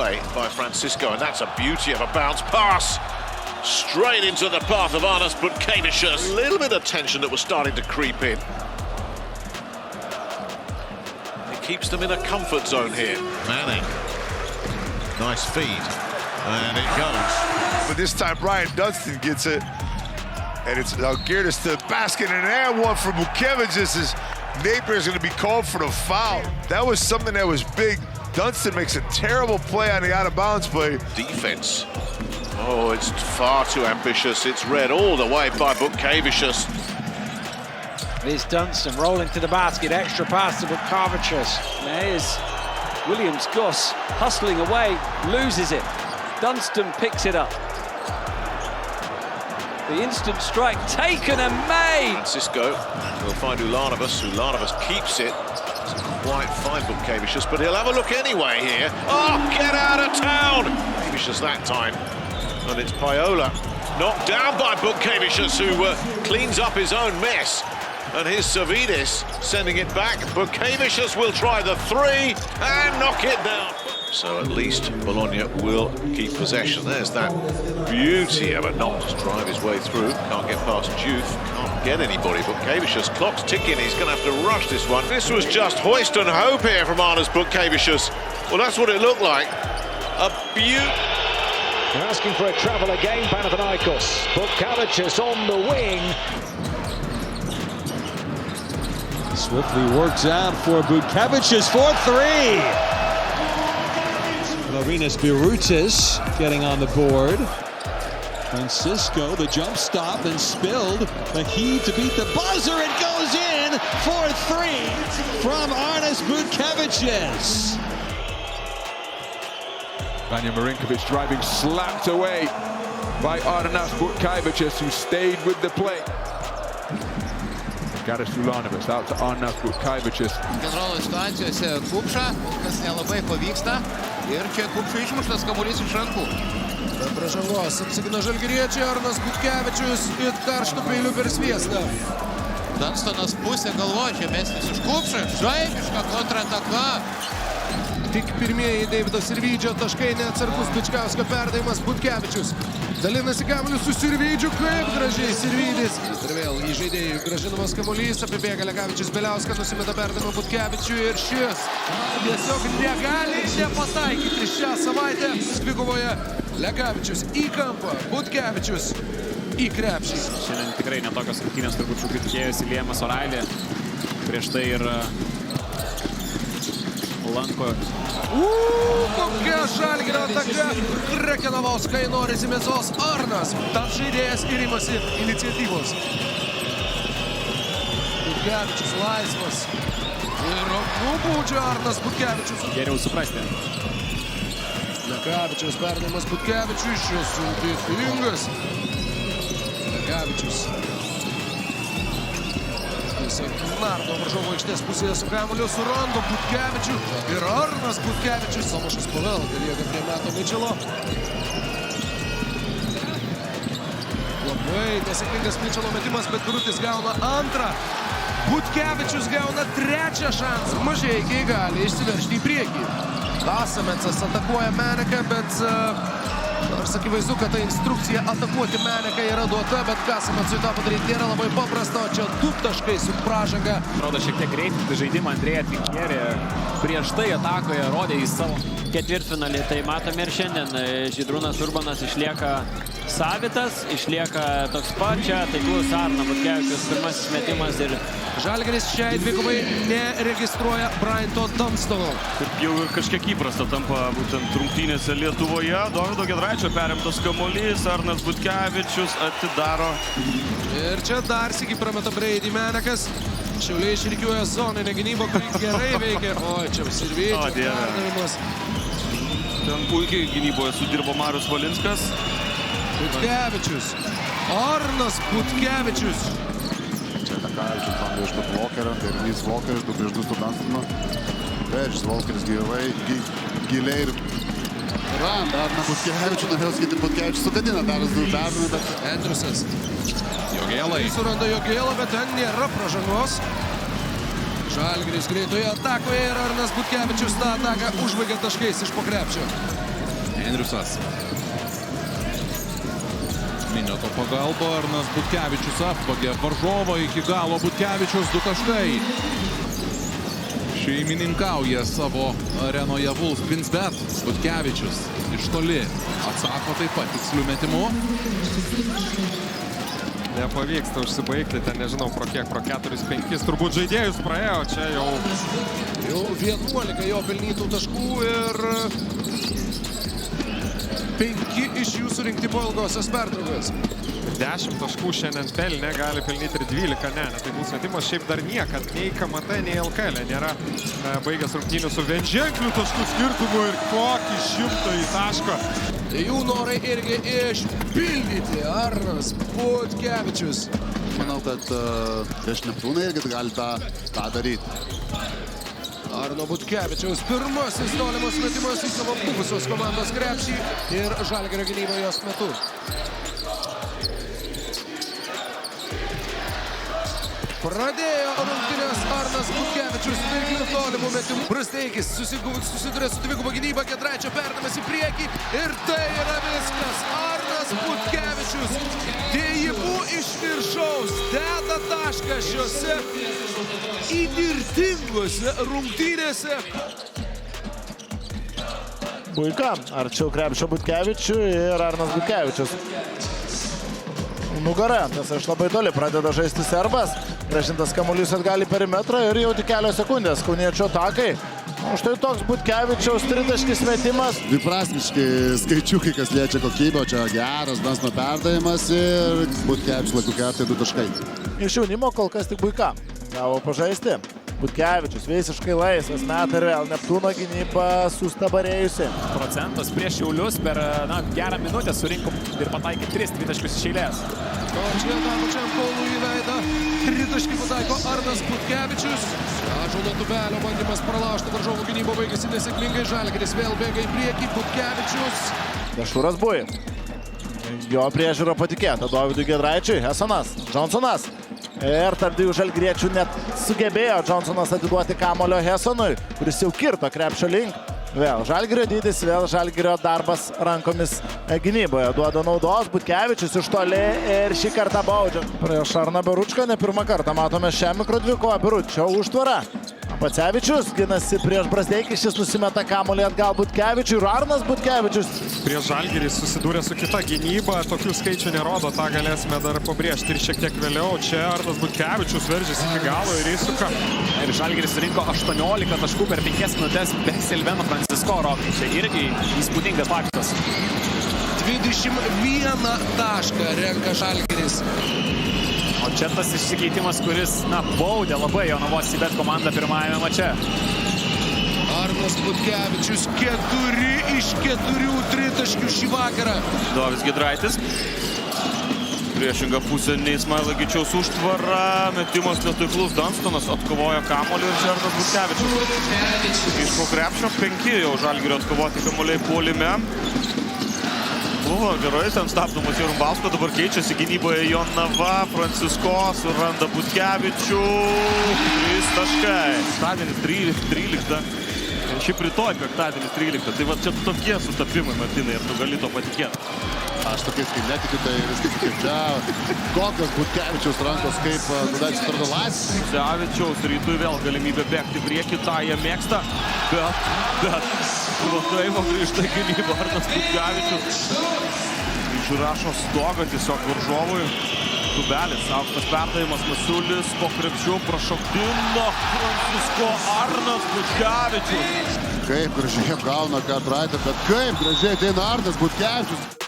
away by Francisco, and that's a beauty of a bounce pass. Straight into the path of Arnas Butkevičius. A little bit of tension that was starting to creep in. It keeps them in a comfort zone here. Manning. Nice feed. And it goes. But this time Brian Dunston gets it. And it's Žalgiris to the basket, and there one from Butkevičius is Napier's going to be called for the foul. That was something that was big. Dunston makes a terrible play on the out-of-bounds play. Defense. Oh, it's far too ambitious. It's read all the way by Butkevičius. There's Dunston rolling to the basket. Extra pass to Butkevičius. There's Williams-Goss hustling away, loses it. Dunston picks it up. The instant strike taken and made. Francisco will find Ulanovas. Ulanovas keeps it. Doesn't quite find Butkevičius, but he'll have a look anyway here. Oh, get out of town! Butkevičius that time. And it's Pajola. Knocked down by Butkevičius, who cleans up his own mess. And here's Savidis sending it back. Butkevičius will try the three and knock it down. So at least Bologna will keep possession. There's that beauty of a knock to drive his way through. Can't get past Juve, can't get anybody. Butkevičius, clock's ticking, he's going to have to rush this one. This was just hoist and hope here from Arnas Butkevičius. Well, that's what it looked like. A beaut. They're asking for a travel again, Panathinaikos. Butkevičius on the wing. Swiftly works out for Butkevičius for three. Marinas Birutis getting on the board. Francisco, the jump stop and spilled. The heave to beat the buzzer. It goes in for three from Arnas Butkevičius. Vanja Marinkovic driving, slapped away by Arnas Butkevičius, who stayed with the play. Garis Ulanovas out to Arnas Butkevičius. Kontrolo situacijose Kupša, kas nelabai pavyksta. Ir čia Kupšui išmuštas kamuolys iš rankų. Be pražangos apsigina žalgiriečiai, Arnas Butkevičius ir karštų peilių per sviestą. Dunstonas pusė galvoja, čia mestis iš Kupšą. Žaibiška kontrataka. Tik pirmieji Deivido Sirvydžio taškai, neatsargus Bičkauskio perdavimas. Butkevičius dalinasi kamuoliu su Sirvydžiu, kaip gražiai Sirvydis. Ir vėl į žaidėjų gražinamas kamuolys, apibėga Lekavičius Beliauską, nusimeta perdavimą Butkevičiui ir šis tiesiog negali nepataikyti šią savaitę. Dvikovoje Lekavičius į kampą, Butkevičius į krepšį. Šiandien tikrai netokios rungtynės turbūt šūkių tikėjosi Liemas Orailė. Prieš tai ir lanko. Kokia Žalgirio ataka. Rekenovos,kai norisi mėsos. Arnas, tas žaidėjas ir imasi iniciatyvos. Butkevičius laisvas. Ir nubaudžia Arnas Butkevičius. Geriau suprasti. Lekavičius perdavimas Butkevičiui. Šis sudėtingas. Lekavičius. Nardo varžovo aikštės pusėje su kamuoliu, surando Butkevičių ir Arnas Butkevičius. Samošas Pavel lieka prie Meto Mičelo. Labai nesėkmingas Mičelo metimas, bet Birutis gauna antrą. Butkevičius gauna trečią šansą. Mažeikiai gali išsiveržti į priekį. Kasametsas atakuoja Meneką, bet nors akivaizdu, kad ta instrukcija atakuoti Meneką yra duota, bet Kasametsui tą padaryti nėra labai paprasta, o čia 2 taškai su pražanga. Rodo šiek tiek greitinti žaidimą Andrėja Trinkjerė. Prieš tai atakoje rodė į savo ketvirtfinalį. Tai matome ir šiandien. Žydrūnas Urbanas išlieka savitas, išlieka toks pačia. Taiklus Arnas Butkevičius pirmasis metimas ir Žalgiris šiai dvikovai neregistruoja Brianto Dunstono. Jau ir kažkiek įprasta tampa būtent rungtynėse Lietuvoje. Dovydo Giedraičio perimtas kamuolys, Arnas Butkevičius atidaro. Ir čia dar sykį prameta Brady Menekas. Šiauliai išrikiuoja zoninę gynybą, kuri gerai veikia. O, čia Sirvydžio perdavimas. Ten puikiai gynyboje sudirbo Marius Valinskas. Butkevičius. Arnas Butkevičius. Čia Lekavičius bando išduoti Walkerą, Dervys Walkeris, 2-2 su Dunstonu. Veržis Walkeris giliai ir randa Arną Butkevičių, norėjau sakyti Butkevičius sugadina daras 2 perdavimą, bet Andriusas. Jogėlai. Suranda Jogėlą, bet ten nėra pražangos. Žalgiris greitoje atakoje ir Arnas Butkevičius tą ataką užbaigia taškais iš po krepšio. Henriusas. Minioto pagalba, Arnas Butkevičius apvagė varžovą iki galo. Butkevičius 2 taškai. Šeimininkauja savo arenoje Wolfsgrins, bet Butkevičius iš toli atsako taip pat tikslių metimų. Nepavyksta užsibaigti, ten nežinau pro kiek, pro 4-5 turbūt žaidėjus praėjo, čia jau 11 jo pelnytų taškų ir 5 iš jų surinkti po ilgosios pertraukos. 10 taškų šiandien pelnė, gali pelnyti ir 12, ne, tai bus metimas šiaip dar niekad, nei KMT, nei LKL nėra baigęs rungtynių su vienženkliu taškų skirtumu ir kokį 100 tašką. Jų norai irgi išpildyti. Arnas Butkevičius. Manau, kad prieš Neptūną irgi gali tą daryti. Arno Butkevičiaus pirmasis tolimas metimas į savo buvusios komandos krepšį ir Žalgirio gynybą jos metu. Pradėjo rungtynės Arnas Butkevičius pirklių tolimų metimų. Brasteikis susiduria su dviguba gynyba, Giedraičio perdamas į priekį ir tai yra viskas. Arnas Butkevičius dėjimu iš viršaus deda tašką šiose įnirtingose rungtynėse. Buika arčiau krepšio Butkevičių ir Arnas Butkevičius nugara, nes iš labai toli pradeda žaisti serbas. Grąžintas kamuolys atgal į perimetrą ir jau tik kelios sekundės kauniečio atakai. Štai toks Butkevičiaus tritaškis metimas. Dviprasmiški skaičiukai, kas liečia kokybę, čia geras Dansono perdavimas ir Butkevičius laiku kertai 2 taškai. Iš jaunimo kol kas tik Buika gavo pažaisti. Butkevičius visiškai laisvas, meta ir vėl Neptūno gynyba sustabarėjusi. Procentas prieš Šiaulius per gerą minutę surinko ir pataikė 3 tritaškius iš eilės. O čia tam pačiam Kaunui į veidą tritaškį pataiko Arnas Butkevičius. Ąžuolo Tubelio bandymas pralaužti varžovų gynybą baigėsi nesėkmingai. Žalgiris vėl bėga į priekį. Butkevičius. Dešūras Bui. Jo priežiūra patikėta Dovydui Giedraičiui. Hesonas, Johnsonas. Ir tarp dviejų žalgiriečių net sugebėjo Johnsonas atiduoti kamulio Hesonui, kuris jau kirto krepšio link. Vėl Žalgirio dydis, vėl Žalgirio darbas rankomis gynyboje. Duoda naudos, Butkevičius iš toli ir šį kartą baudžia. Prieš Arną Beručką ne pirmą kartą matome šią mikrodvikovą. Beručio užtvara. Pacevičius ginasi prieš Brazdeikį, šis nusimeta kamuolį atgal Butkevičiui ir Arnas Butkevičius. Prieš Žalgirį susidūrė su kita gynyba, tokių skaičių nerodo, tą galėsime dar pabrėžti ir šiek tiek vėliau. Čia Arnas Butkevičius veržėsi iki galo ir įsuka. Ir Žalgiris rinko 18 taškų per 5 minutės be Silveno Francisko Rokai. Čia irgi įspūdingas faktas. 21 tašką renka Žalgiris. O čia tas išsikeitimas, kuris, baudė labai Jonavos Cibet komandą pirmajame mače. Arnas Butkevičius 4 iš 4 tritaškių šį vakarą. Dovis Giedraitis. Priešinga pusė Neismailagičiaus užtvara. Metimas netaiklus. Danstonas atkovojo kamuolį ir Arnas Butkevičius. Iš po krepšio 5 jau Žalgirio atkovoti kamuoliai puolime. Buvo gerai, ten stabdomas Jarumbausko, dabar keičiasi gynyboje Jonava, Francisko suranda Butkevičių, 3 taškai. Penktadienis 13. Šiaip rytoj penktadienis 13. Tai va čia tokie sutapimai, Martynai, ir tu gali to patikėti. Aš tokiais kaip netikiu, tai viskas kaip čia. Kokios Butkevičiaus rankos, kaip Gudaitis atrodo laisvas. Butkevičiaus rytui vėl galimybė bėgti prieki, tą jie mėgsta, bet Vataivo grįžta į gynybą Arnas Butkevičius. Išrašo stogą tiesiog varžovui. Tubelis, aukštas perdavimas, Masiulis po krepšiu prašoktino Francisko Arnas Butkevičius. Kaip gražiai apgauna Giedraitį, bet kaip gražiai ateina Arnas Butkevičius.